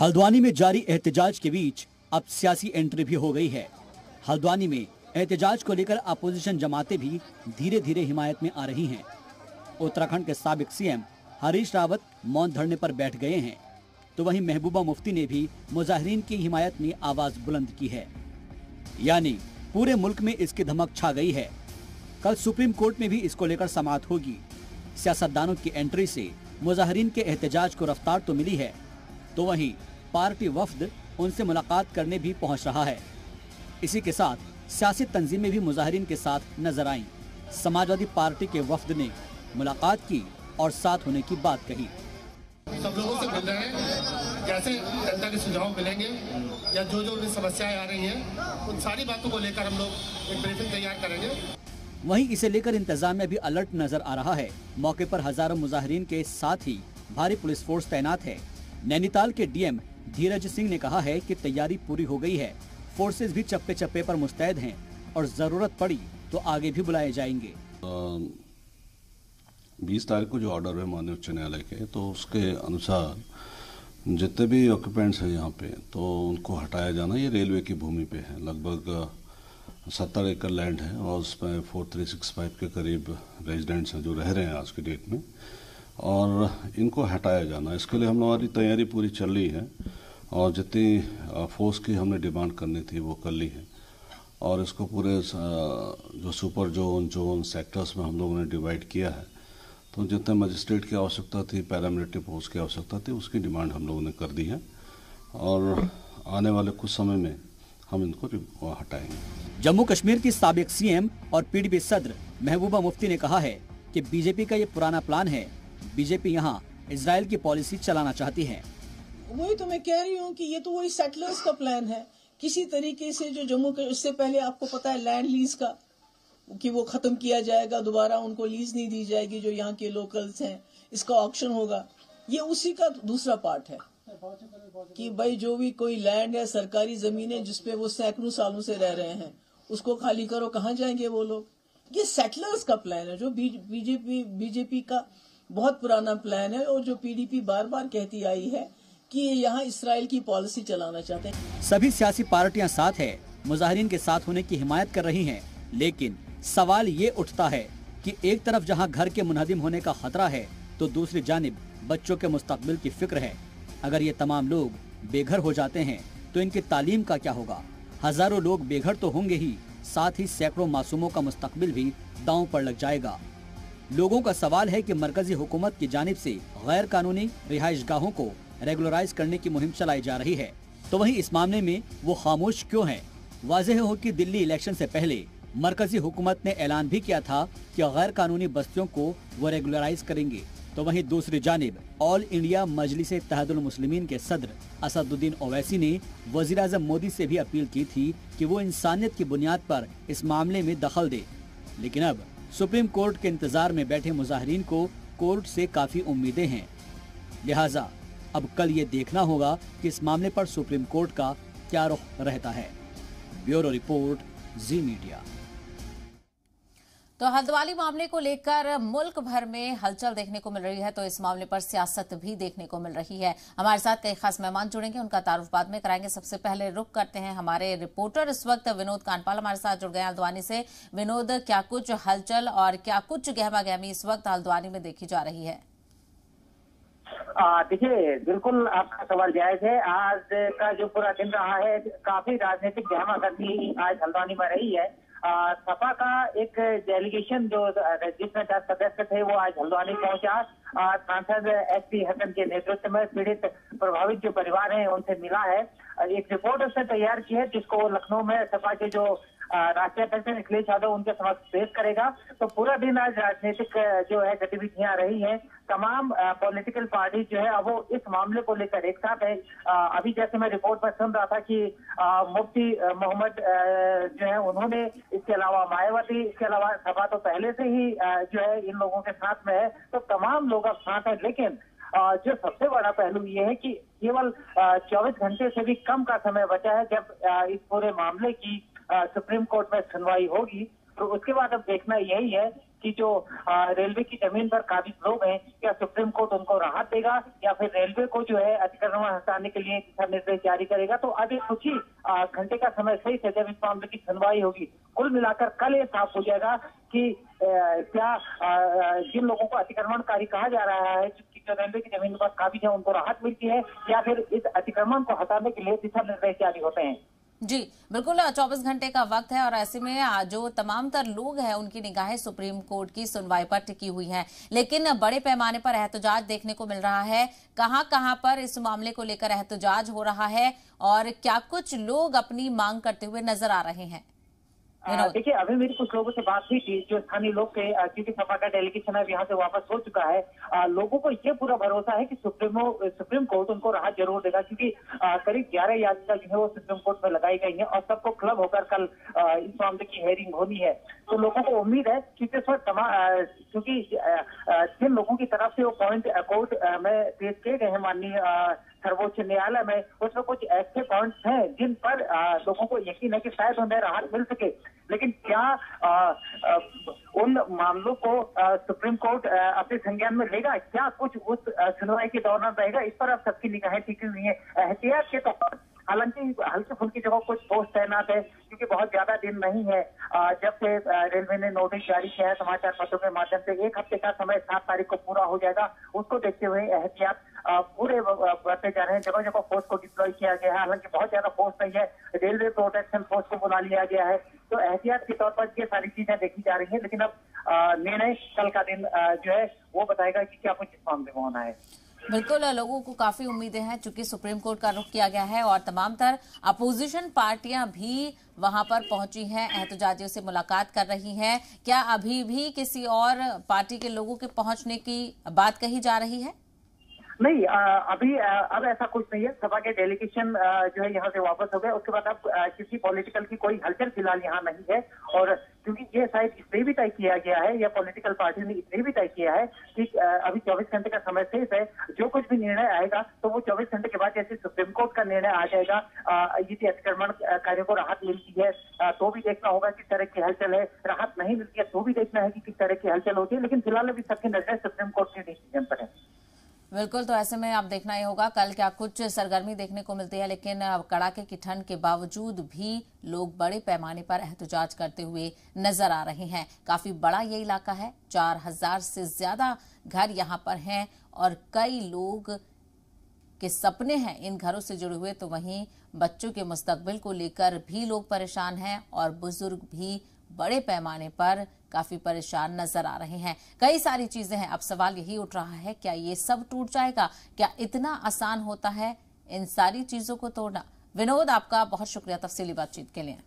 हल्द्वानी में जारी एहतजाज के बीच अब सियासी एंट्री भी हो गई है। हल्द्वानी में एहतजाज को लेकर अपोजिशन जमातें भी धीरे धीरे हिमायत में आ रही हैं। उत्तराखंड के साबिक सीएम हरीश रावत मौन धरने पर बैठ गए हैं, तो वहीं महबूबा मुफ्ती ने भी मुजाहिरीन की हिमायत में आवाज बुलंद की है। यानी पूरे मुल्क में इसकी धमक छा गई है। कल सुप्रीम कोर्ट में भी इसको लेकर समाअत होगी। सियासतदानों की एंट्री से मुजाहिरीन के एहतजाज को रफ्तार तो मिली है, तो वहीं पार्टी वफ्द उनसे मुलाकात करने भी पहुंच रहा है। इसी के साथ सियासी तंजीमें भी मुजाहिरीन के साथ नजर आईं। समाजवादी पार्टी के वफ्द ने मुलाकात की और साथ होने की बात कही। सब लोगों से मिल रहे हैं, कैसे जनता के सुझाव मिलेंगे या जो जो भी समस्याएं आ रही हैं उन सारी बातों को लेकर हम लोग एक ब्रीफिंग तैयार करेंगे। वहीं इसे लेकर इंतजामिया भी अलर्ट नजर आ रहा है। मौके पर हजारों मुजाहिरीन के साथ ही भारी पुलिस फोर्स तैनात है। नैनीताल के डीएम धीरज सिंह ने कहा है कि तैयारी पूरी हो गई है। फोर्सेस भी चप्पे चप्पे पर मुस्तैद हैं और जरूरत पड़ी तो आगे भी बुलाए जाएंगे। 20 तारीख को जो ऑर्डर है माननीय उच्च न्यायालय के, तो उसके अनुसार जितने भी ऑक्यूपेंट्स हैं यहाँ पे, तो उनको हटाया जाना। ये रेलवे की भूमि पे है, लगभग 70 एकड़ लैंड है और उसमें 4365 के करीब रेजिडेंट्स हैं जो रह रहे हैं आज की डेट में, और इनको हटाया जाना। इसके लिए हम हमारी तैयारी पूरी चल रही है और जितनी फोर्स की हमने डिमांड करनी थी वो कर ली है। और इसको पूरे जो सुपर जोन सेक्टर्स में हम लोगों ने डिवाइड किया है। तो जितने मजिस्ट्रेट की आवश्यकता थी, पैरामिलिट्री फोर्स की आवश्यकता थी, उसकी डिमांड हम लोगों ने कर दी है और आने वाले कुछ समय में हम इनको हटाएंगे। जम्मू कश्मीर की साबिक सीएम और पीडीपी सदर महबूबा मुफ्ती ने कहा है कि बीजेपी का ये पुराना प्लान है। बीजेपी यहाँ इजराइल की पॉलिसी चलाना चाहती है। वही तो मैं कह रही हूँ कि ये तो वही सेटलर्स का प्लान है। किसी तरीके से जो जम्मू के, उससे पहले आपको पता है लैंड लीज का कि वो खत्म किया जाएगा, दोबारा उनको लीज नहीं दी जाएगी जो यहाँ के लोकल्स हैं, इसका ऑक्शन होगा। ये उसी का दूसरा पार्ट है कि भाई जो भी कोई लैंड है, सरकारी जमीन है जिसपे वो सैकड़ों सालों से रह रहे हैं, उसको खाली करो। कहाँ जाएंगे वो लोग? ये सेटलर्स का प्लान है जो बीजेपी का बहुत पुराना प्लान है और जो पीडीपी बार बार कहती आई है कि ये यहाँ इसराइल की पॉलिसी चलाना चाहते हैं। सभी सियासी पार्टियां साथ है, मुजाहिरीन के साथ होने की हिमायत कर रही हैं, लेकिन सवाल ये उठता है कि एक तरफ जहां घर के मुनहदिम होने का खतरा है, तो दूसरी जानिब बच्चों के मुस्तकबिल की फिक्र है। अगर ये तमाम लोग बेघर हो जाते हैं तो इनकी तालीम का क्या होगा? हजारों लोग बेघर तो होंगे ही, साथ ही सैकड़ों मासूमों का मुस्तकबिल भी दांव पर लग जाएगा। लोगों का सवाल है कि मरकजी हुकूमत की जानिब से गैर कानूनी रिहाइश गाहों को रेगुलराइज करने की मुहिम चलाई जा रही है, तो वहीं इस मामले में वो खामोश क्यों हैं? वाज़ेह हो कि दिल्ली इलेक्शन से पहले मरकजी हुकूमत ने ऐलान भी किया था कि गैर कानूनी बस्तियों को वो रेगुलराइज करेंगे। तो वहीं दूसरी जानिब ऑल इंडिया मजलिस इत्तेहादुल मुस्लिमीन के सदर असदुद्दीन ओवैसी ने वज़ीर आज़म मोदी से भी अपील की थी कि वो इंसानियत की बुनियाद पर इस मामले में दखल दे। लेकिन अब सुप्रीम कोर्ट के इंतजार में बैठे मुजाहिरीन को कोर्ट से काफी उम्मीदें हैं। लिहाजा अब कल ये देखना होगा कि इस मामले पर सुप्रीम कोर्ट का क्या रुख रहता है। ब्यूरो रिपोर्ट, जी मीडिया। तो हल्द्वानी मामले को लेकर मुल्क भर में हलचल देखने को मिल रही है, तो इस मामले पर सियासत भी देखने को मिल रही है। हमारे साथ कई खास मेहमान जुड़ेंगे, उनका तारुफ बाद में कराएंगे। सबसे पहले रुख करते हैं हमारे रिपोर्टर इस वक्त विनोद कांडपाल हमारे साथ जुड़ गए हल्द्वानी से। विनोद, क्या कुछ हलचल और क्या कुछ गहमा गहमी इस वक्त हल्द्वानी में देखी जा रही है? देखिए, बिल्कुल आपका सवाल जायज है। आज का जो पूरा दिन रहा है, काफी राजनीतिक गहमा गहमी आज हल्द्वानी में रही है। सपा का एक डेलीगेशन जो जिसमें 10 सदस्य थे वो आज हल्द्वानी पहुंचा। सांसद एसपी हसन के नेतृत्व में पीड़ित प्रभावित जो परिवार हैं उनसे मिला है। एक रिपोर्ट उसने तैयार की है जिसको वो लखनऊ में सपा के जो राष्ट्रीय अध्यक्ष अखिलेश यादव उनके समक्ष पेश करेगा। तो पूरा दिन आज राजनीतिक जो है गतिविधियां रही हैं। तमाम पॉलिटिकल पार्टी जो है अब वो इस मामले को लेकर एक साथ है। अभी जैसे मैं रिपोर्ट पर सुन रहा था कि मुफ्ती मोहम्मद जो है उन्होंने, इसके अलावा मायावती, इसके अलावा सपा तो पहले से ही जो है इन लोगों के साथ में है। तो तमाम लोग अब साथ हैं। लेकिन जो सबसे बड़ा पहलू ये है कि केवल 24 घंटे से भी कम का समय बचा है जब इस पूरे मामले की सुप्रीम कोर्ट में सुनवाई होगी। तो उसके बाद अब देखना यही है कि जो रेलवे की जमीन पर काबिज लोग हैं, क्या सुप्रीम कोर्ट उनको राहत देगा या फिर रेलवे को जो है अतिक्रमण हटाने के लिए दिशा निर्देश जारी करेगा। तो अभी कुछ ही घंटे का समय सही है जब इस मामले की सुनवाई होगी। कुल मिलाकर कल ये साफ हो जाएगा कि क्या जिन लोगों को अतिक्रमणकारी कहा जा रहा है, जो रेलवे की जमीन पर काबिज है, उनको राहत मिलती है या फिर इस अतिक्रमण को हटाने के लिए दिशा निर्देश जारी होते हैं। जी बिल्कुल, 24 घंटे का वक्त है और ऐसे में जो तमाम तर लोग हैं उनकी निगाहें सुप्रीम कोर्ट की सुनवाई पर टिकी हुई हैं, लेकिन बड़े पैमाने पर एहतजाज देखने को मिल रहा है। कहां पर इस मामले को लेकर एहतजाज हो रहा है और क्या कुछ लोग अपनी मांग करते हुए नजर आ रहे हैं? देखिए, अभी मेरी कुछ लोगों से बात हुई थी जो स्थानीय लोग थे, क्योंकि सपा का डेलीगेशन अब यहाँ से वापस हो चुका है। लोगों को ये पूरा भरोसा है कि सुप्रीम कोर्ट उनको राहत जरूर देगा, क्योंकि करीब 11 याचिका जो है वो सुप्रीम कोर्ट में लगाई गई है और सबको क्लब होकर कल इस मामले की हेयरिंग होनी है। तो लोगों को उम्मीद है क्योंकि इस वक्त क्योंकि जिन लोगों की तरफ से वो पॉइंट कोर्ट में पेश किए गए हैं माननीय सर्वोच्च न्यायालय में, उसमें कुछ ऐसे पॉइंट्स हैं जिन पर लोगों को यकीन है कि शायद उन्हें राहत मिल सके। लेकिन क्या उन मामलों को सुप्रीम कोर्ट अपने संज्ञान में लेगा, क्या कुछ उस सुनवाई के दौरान रहेगा, इस पर अब सबकी निगाहें टिकी हुई है। एहतियात के तौर पर हालांकि हल्की फुल्की जगह कुछ पोस्ट तैनात है, क्योंकि बहुत ज्यादा दिन नहीं है जब से रेलवे ने नोटिस जारी किया है समाचार पत्रों के माध्यम से। 1 हफ्ते का समय 7 तारीख को पूरा हो जाएगा। उसको देखते हुए एहतियात पूरे बढ़ते जा रहे हैं। जगह जगह फोर्स को डिप्लॉय किया गया है, हालांकि बहुत ज्यादा फोर्स नहीं है। रेलवे प्रोटेक्शन फोर्स को बुला लिया गया है। तो एहतियात के तौर पर ये सारी चीजें देखी जा रही है, लेकिन अब निर्णय कल का दिन जो है वो बताएगा कि क्या कुछ इस मामले में होना है। बिल्कुल, लोगों को काफी उम्मीदें हैं चूंकि सुप्रीम कोर्ट का रुख किया गया है और तमाम तर अपोजिशन पार्टियां भी वहां पर पहुंची हैं, एहतजाजियों से मुलाकात कर रही हैं। क्या अभी भी किसी और पार्टी के लोगों के पहुंचने की बात कही जा रही है? नहीं, अभी अब ऐसा कुछ नहीं है। सभा के डेलीगेशन जो है यहाँ से वापस हो गए। उसके बाद अब किसी पॉलिटिकल की कोई हलचल फिलहाल यहाँ नहीं है। और क्योंकि ये शायद इसलिए भी तय किया गया है या पॉलिटिकल पार्टी ने इसलिए भी तय किया है कि अभी 24 घंटे का समय शेष है। जो कुछ भी निर्णय आएगा तो वो 24 घंटे के बाद जैसे सुप्रीम कोर्ट का निर्णय आ जाएगा, यदि अतिक्रमण कार्यों को राहत मिलती है तो भी देखना होगा किस तरह की हलचल है, राहत नहीं मिलती है तो भी देखना है कि किस तरह की हलचल होती है। लेकिन फिलहाल अभी सबकी नजर सुप्रीम कोर्ट के डिसीजन पर है। बिल्कुल, तो ऐसे में अब देखना ही होगा कल क्या कुछ सरगर्मी देखने को मिलती है, लेकिन कड़ाके की ठंड के बावजूद भी लोग बड़े पैमाने पर एहतजाज करते हुए नजर आ रहे हैं। काफी बड़ा ये इलाका है, 4000 से ज्यादा घर यहाँ पर हैं और कई लोग के सपने हैं इन घरों से जुड़े हुए। तो वहीं बच्चों के मुस्तकबिल को लेकर भी लोग परेशान हैं और बुजुर्ग भी बड़े पैमाने पर काफी परेशान नजर आ रहे हैं। कई सारी चीजें हैं। अब सवाल यही उठ रहा है, क्या ये सब टूट जाएगा? क्या इतना आसान होता है इन सारी चीजों को तोड़ना? विनोद, आपका बहुत शुक्रिया तफसीली बातचीत के लिए।